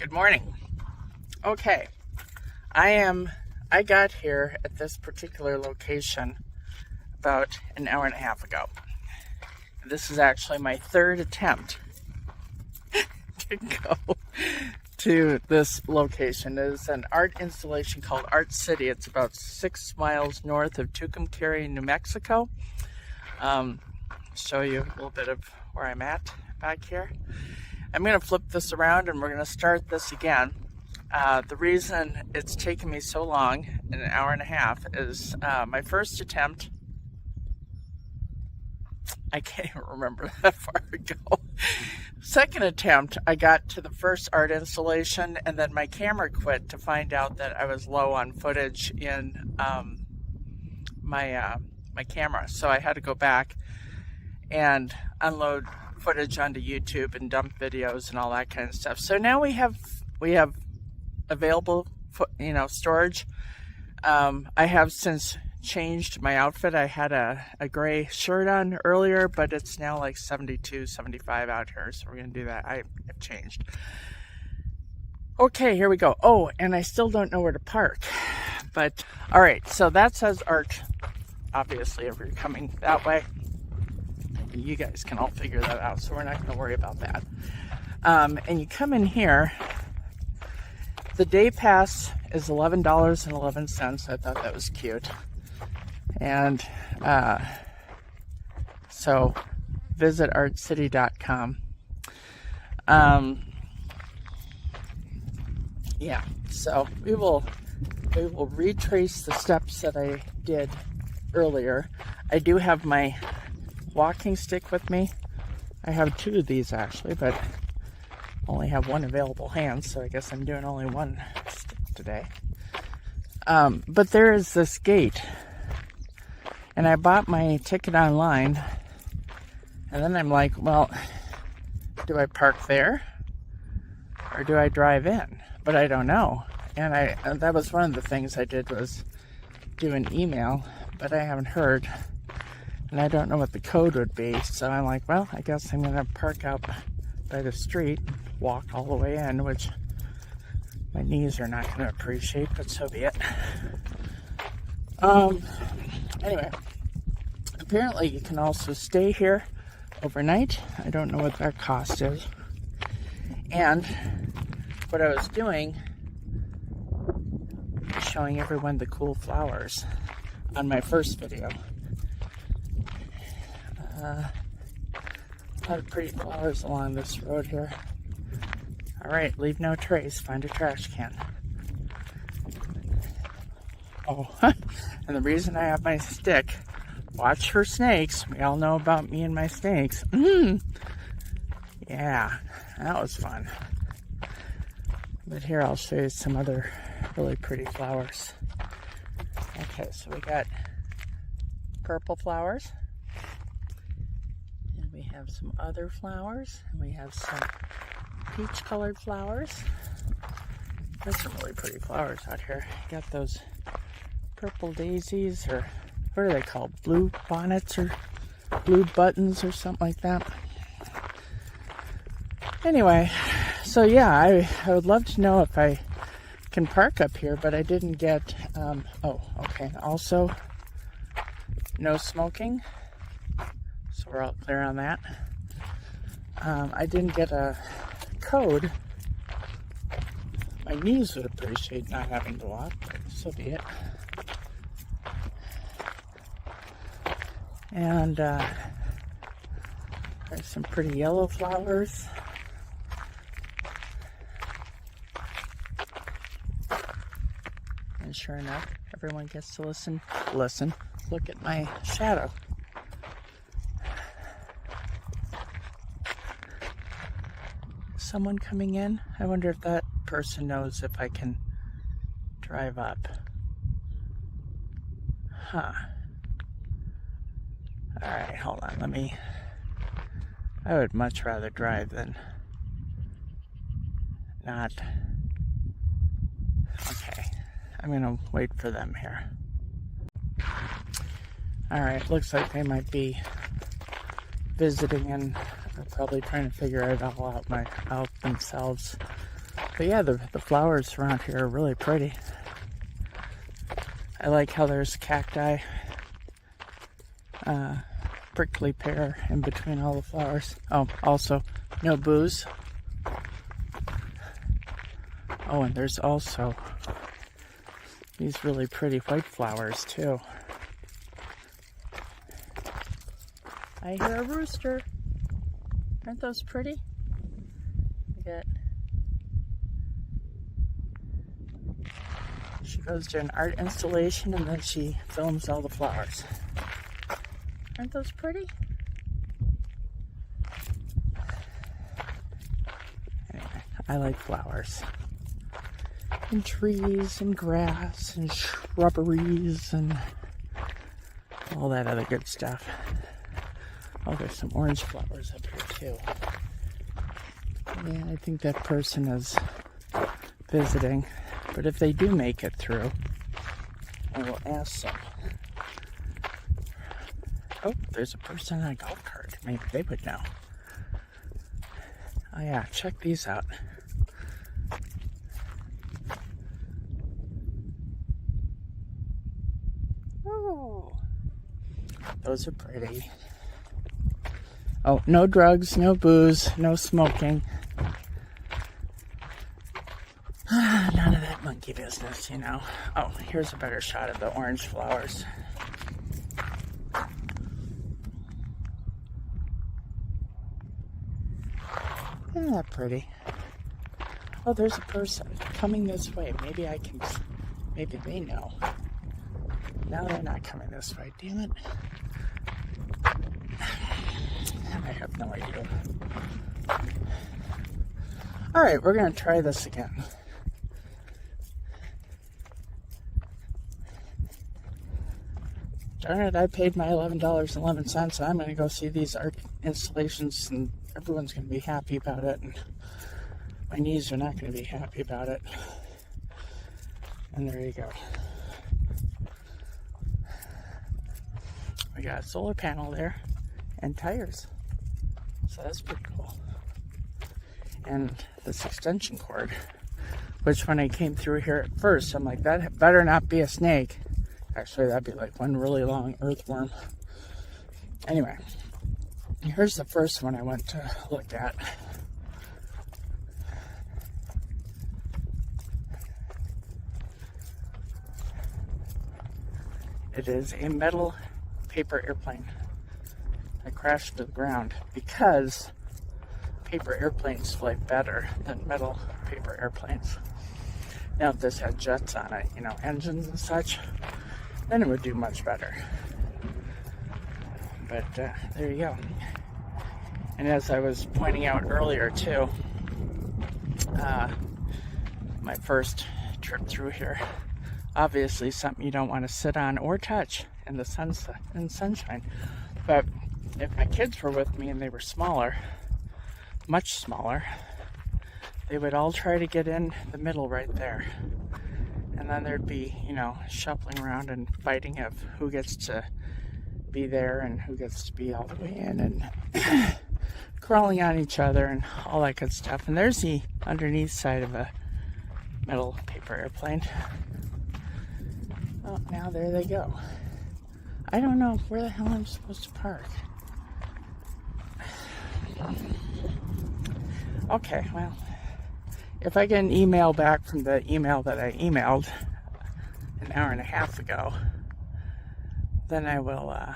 Good morning. Okay, I got here at this particular location about an hour and a half ago. This is actually my third attempt to go to this location. It is an art installation called Art City. It's about 6 miles north of Tucumcari, New Mexico. Show you a little bit of where I'm at back here. I'm going to flip this around and we're going to start this again. The reason it's taken me so long, an hour and a half, is my first attempt, I can't even remember that far ago. Second attempt, I got to the first art installation and then my camera quit to find out that I was low on footage in my camera. So I had to go back and unload footage onto YouTube and dump videos and all that kind of stuff. So now we have available, storage. I have since changed my outfit. I had a gray shirt on earlier, but it's now like 72, 75 out here. So we're going to do that. I've changed. Okay, here we go. Oh, and I still don't know where to park. But, all right, so that says art. Obviously, if you're coming that way, you guys can all figure that out. So we're not going to worry about that. And you come in here. The day pass is $11.11. I thought that was cute. And so visit artcity.com. Yeah, so we will retrace the steps that I did earlier. I do have my walking stick with me. I have 2 of these actually, but only have one available hand, so I guess I'm doing only one stick today. But there is this gate, and I bought my ticket online, and then I'm like, well, do I park there or do I drive in? But I don't know. And that was one of the things I did, was do an email, but I haven't heard, and I don't know what the code would be. So I'm like, well, I guess I'm gonna park out by the street, walk all the way in, which my knees are not going to appreciate, but so be it. Anyway, apparently you can also stay here overnight. I don't know what that cost is. And what I was doing, showing everyone the cool flowers on my first video. A lot of pretty flowers along this road here. Alright, leave no trace, find a trash can. Oh, and the reason I have my stick, watch for snakes. We all know about me and my snakes. Yeah, that was fun. But here I'll show you some other really pretty flowers. Okay, so we got purple flowers. We have some other flowers, and we have some peach colored flowers. There's some really pretty flowers out here. You got those purple daisies, or what are they called? Blue bonnets or blue buttons or something like that. Anyway, so yeah, I would love to know if I can park up here, but I didn't get, oh, okay. Also, no smoking. So we're all clear on that. I didn't get a code. My knees would appreciate not having to walk, but so be it. And there's some pretty yellow flowers. And sure enough, everyone gets to listen, look at my shadow. Someone coming in? I wonder if that person knows if I can drive up. Huh. Alright, hold on, I would much rather drive than not. Okay, I'm gonna wait for them here. Alright, looks like they might be visiting and they're probably trying to figure it all out themselves. But yeah, the flowers around here are really pretty. I like how there's cacti, prickly pear in between all the flowers. Oh, also no booze. Oh, and there's also these really pretty white flowers too. I hear a rooster. Aren't those pretty? She goes to an art installation and then she films all the flowers. Aren't those pretty? Anyway, I like flowers. And trees and grass and shrubberies and all that other good stuff. Oh, there's some orange flowers up here too. Yeah, I think that person is visiting. But if they do make it through, I will ask them. Oh, there's a person on a golf cart. Maybe they would know. Oh yeah, check these out. Oh, those are pretty. Oh, no drugs, no booze, no smoking. None of that monkey business, you know. Oh, here's a better shot of the orange flowers. Isn't that pretty? Oh, there's a person coming this way. Maybe they know. Now they're not coming this way, damn it. I have no idea. Alright, we're going to try this again. Darn it, I paid my $11.11. I'm going to go see these art installations and everyone's going to be happy about it. And my knees are not going to be happy about it. And there you go. We got a solar panel there and tires. So that's pretty cool. And this extension cord, which when I came through here at first, I'm like, that better not be a snake. Actually, that'd be like one really long earthworm. Anyway, here's the first one I went to look at. It is a metal paper airplane. I crashed to the ground because paper airplanes fly better than metal paper airplanes. Now, if this had jets on it, you know, engines and such, then it would do much better. But there you go. And as I was pointing out earlier too, my first trip through here, obviously something you don't want to sit on or touch in the sunshine. But if my kids were with me and they were smaller, much smaller, they would all try to get in the middle right there. And then there'd be, you know, shuffling around and fighting of who gets to be there and who gets to be all the way in and crawling on each other and all that good stuff. And there's the underneath side of a metal paper airplane. Oh, now there they go. I don't know where the hell I'm supposed to park. Okay, well, if I get an email back from the email that I emailed an hour and a half ago, then I will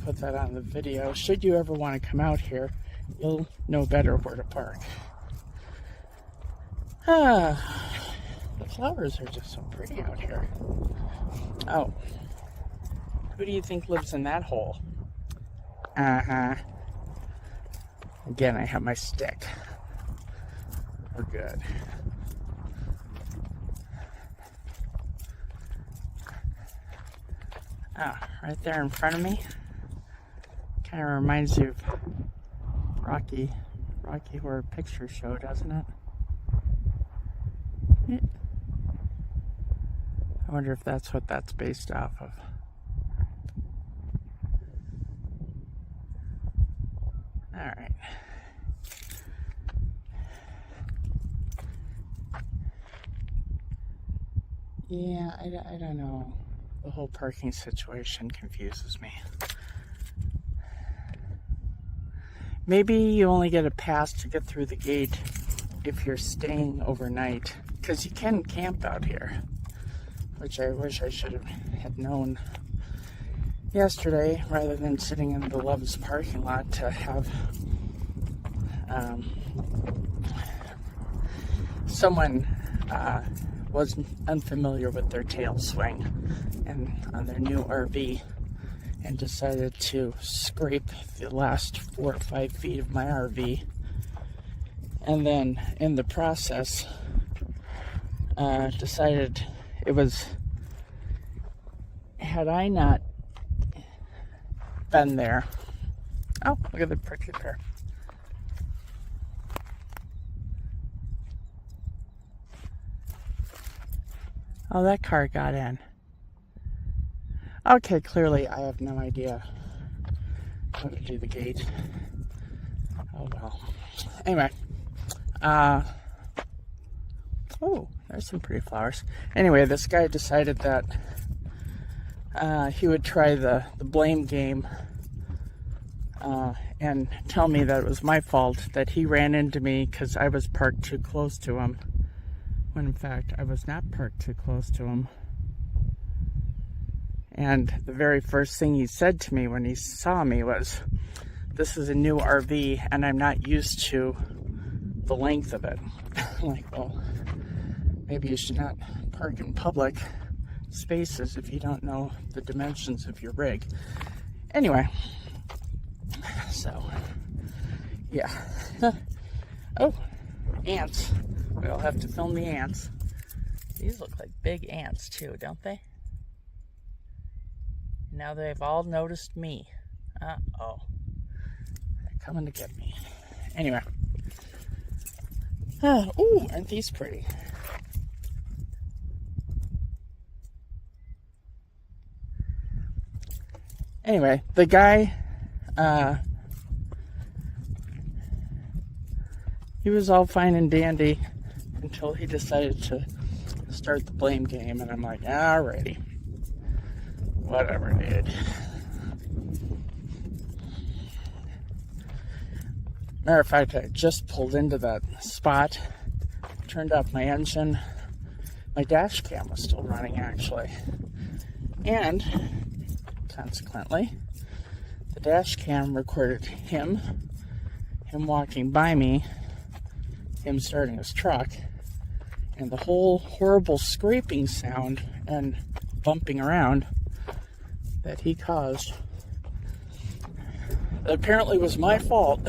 put that on the video. Should you ever want to come out here, you'll know better where to park. The flowers are just so pretty out here. Oh, who do you think lives in that hole? Again, I have my stick. We're good. Oh, right there in front of me. Kind of reminds you of Rocky Horror Picture Show, doesn't it? Yeah. I wonder if that's what that's based off of. Alright. Yeah, I don't know. The whole parking situation confuses me. Maybe you only get a pass to get through the gate if you're staying overnight, because you can camp out here, which I wish I should have had known yesterday rather than sitting in the Love's parking lot to have someone was unfamiliar with their tail swing and on their new RV and decided to scrape the last 4 or 5 feet of my RV, and then in the process decided it was, had I not been there. Oh, look at the prickly pear. Oh, that car got in. Okay, clearly I have no idea how to do the gate. Oh well. Anyway, oh, there's some pretty flowers. Anyway, this guy decided that he would try the blame game and tell me that it was my fault that he ran into me because I was parked too close to him, when in fact I was not parked too close to him. And the very first thing he said to me when he saw me was, "This is a new RV and I'm not used to the length of it." I'm like, well, maybe you should not park in public spaces if you don't know the dimensions of your rig. Anyway, so yeah. Oh, ants. We'll have to film the ants. These look like big ants too, don't they? Now they've all noticed me. Uh-oh. They're coming to get me. Anyway. Ooh, aren't these pretty? Anyway, the guy, he was all fine and dandy until he decided to start the blame game, and I'm like, alrighty. Whatever, dude. Matter of fact, I just pulled into that spot, turned off my engine. My dash cam was still running, actually. And, consequently, the dash cam recorded him walking by me, him starting his truck, and the whole horrible scraping sound and bumping around that he caused. That apparently was my fault.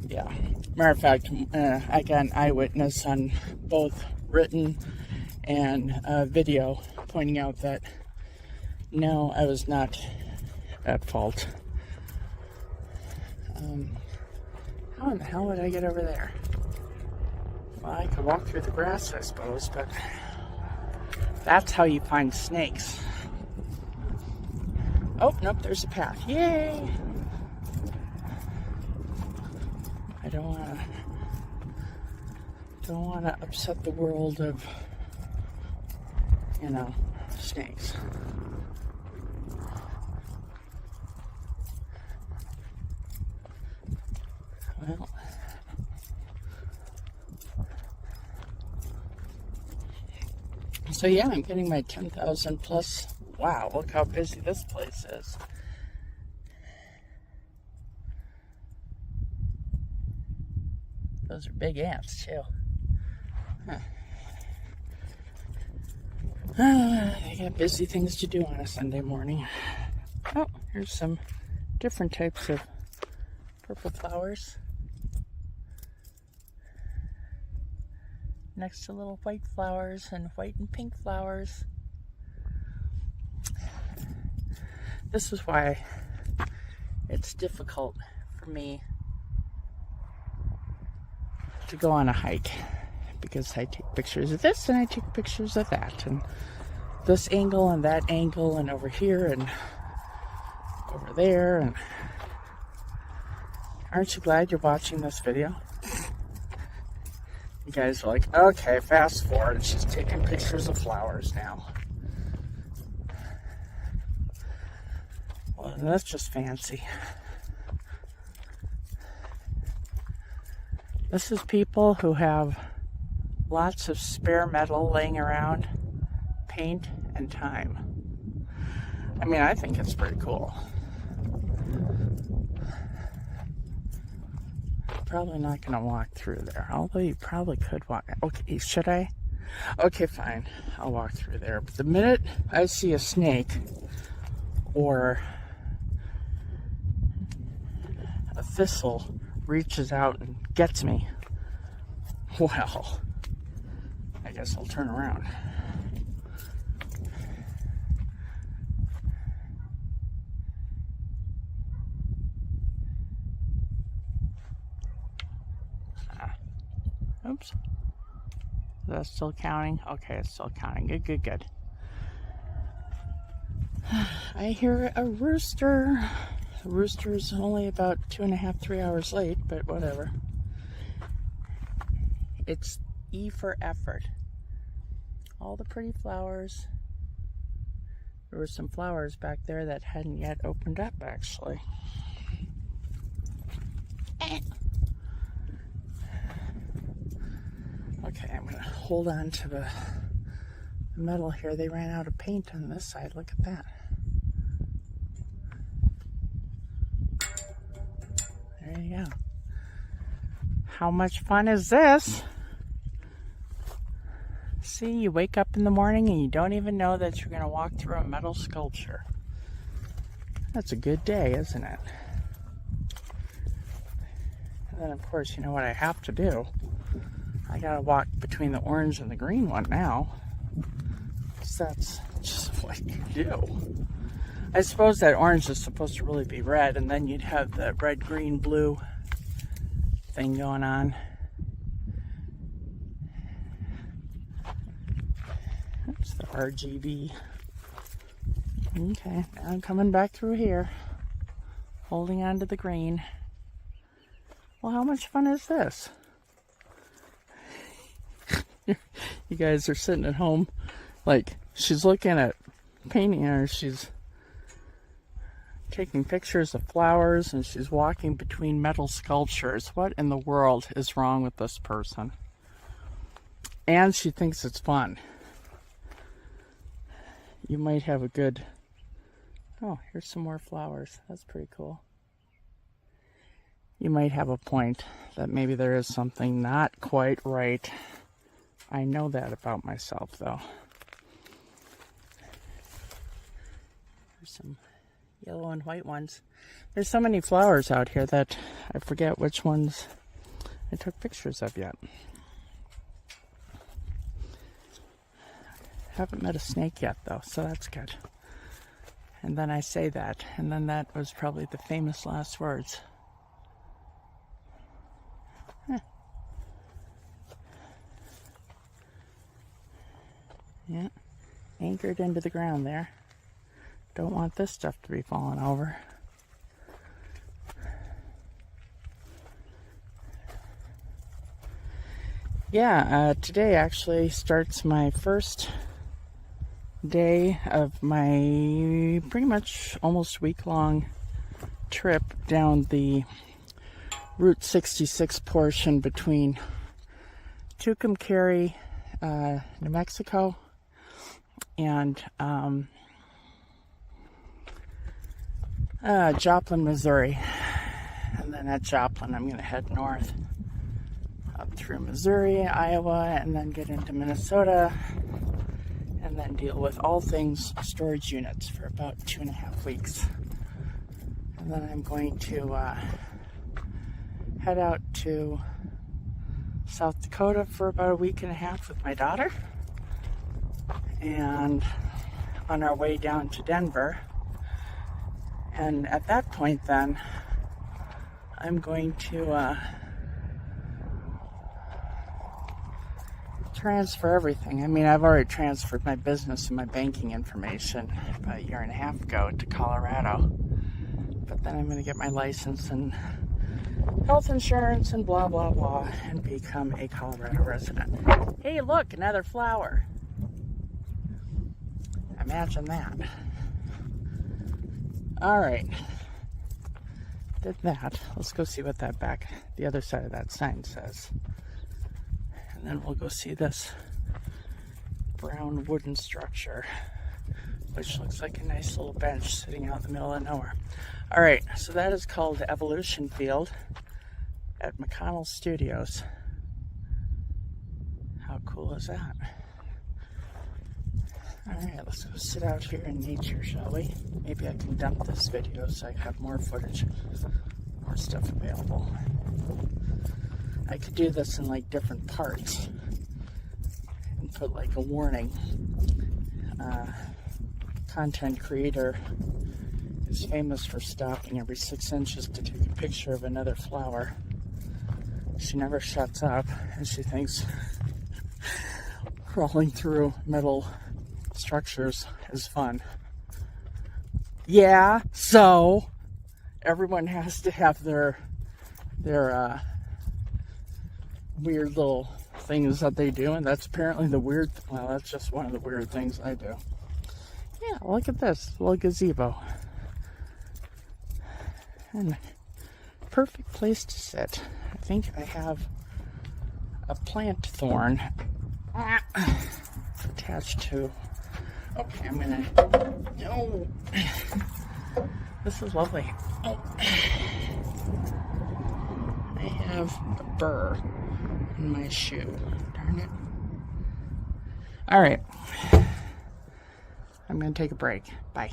Yeah. Matter of fact, I got an eyewitness on both written and video pointing out that no, I was not at fault. How in the hell would I get over there? Well, I could walk through the grass, I suppose, but that's how you find snakes. Oh, nope, there's a path. Yay! I don't want to upset the world of, snakes. Well, so yeah, I'm getting my 10,000 plus. Wow, look how busy this place is. Those are big ants, too. Huh. I got busy things to do on a Sunday morning. Oh, here's some different types of purple flowers. Next to little white flowers and white and pink flowers. This is why it's difficult for me to go on a hike, because I take pictures of this and I take pictures of that, and this angle and that angle, and over here and over there. And aren't you glad you're watching this video? guys are like, okay, fast forward. She's taking pictures of flowers now. Well, that's just fancy. This is people who have lots of spare metal laying around, paint, and time. I mean, I think it's pretty cool. Probably not going to walk through there, although you probably could walk. Okay, should I? Okay, fine. I'll walk through there. But the minute I see a snake or a thistle reaches out and gets me, well, I guess I'll turn around. Oops. Is that still counting? Okay, it's still counting. Good, good, good. I hear a rooster. The rooster's only about 2.5, 3 hours late, but whatever. It's E for effort. All the pretty flowers. There were some flowers back there that hadn't yet opened up, actually. Okay, I'm going to hold on to the metal here. They ran out of paint on this side. Look at that. There you go. How much fun is this? See, you wake up in the morning and you don't even know that you're going to walk through a metal sculpture. That's a good day, isn't it? And then, of course, you know what I have to do? I gotta walk between the orange and the green one now. So that's just what you do. I suppose that orange is supposed to really be red, and then you'd have the red, green, blue thing going on. That's the RGB. Okay, now I'm coming back through here, holding on to the green. Well, how much fun is this? You guys are sitting at home, like, she's looking at painting, or she's taking pictures of flowers, and she's walking between metal sculptures. What in the world is wrong with this person? And she thinks it's fun. You might have a good... Oh, here's some more flowers. That's pretty cool. You might have a point that maybe there is something not quite right. I know that about myself, though. There's some yellow and white ones. There's so many flowers out here that I forget which ones I took pictures of yet. Haven't met a snake yet, though, so that's good. And then I say that, and then that was probably the famous last words. Yeah, anchored into the ground there. Don't want this stuff to be falling over. Yeah, today actually starts my first day of my pretty much almost week-long trip down the Route 66 portion between Tucumcari, New Mexico, and Joplin, Missouri. And then at Joplin, I'm going to head north up through Missouri, Iowa, and then get into Minnesota, and then deal with all things storage units for about 2.5 weeks. And then I'm going to head out to South Dakota for about 1.5 weeks with my daughter. And on our way down to Denver. And at that point then, I'm going to transfer everything. I mean, I've already transferred my business and my banking information about 1.5 years ago to Colorado. But then I'm going to get my license and health insurance and blah, blah, blah, and become a Colorado resident. Hey, look, another flower. Imagine that. All right. Did that. Let's go see what that the other side of that sign says. And then we'll go see this brown wooden structure, which looks like a nice little bench sitting out in the middle of nowhere. All right, so that is called Evolution Field at McConnell Studios. How cool is that? All right, let's go sit out here in nature, shall we? Maybe I can dump this video so I have more footage, more stuff available. I could do this in like different parts and put like a warning. Content creator is famous for stopping every 6 inches to take a picture of another flower. She never shuts up, and she thinks crawling through metal structures is fun. Yeah, so everyone has to have their weird little things that they do, and that's apparently that's just one of the weird things I do. Yeah, look at this little gazebo. And perfect place to sit. I think I have a plant thorn attached to. Okay, I'm gonna. Oh, this is lovely. Oh, I have a burr in my shoe. Darn it. All right. I'm gonna take a break. Bye.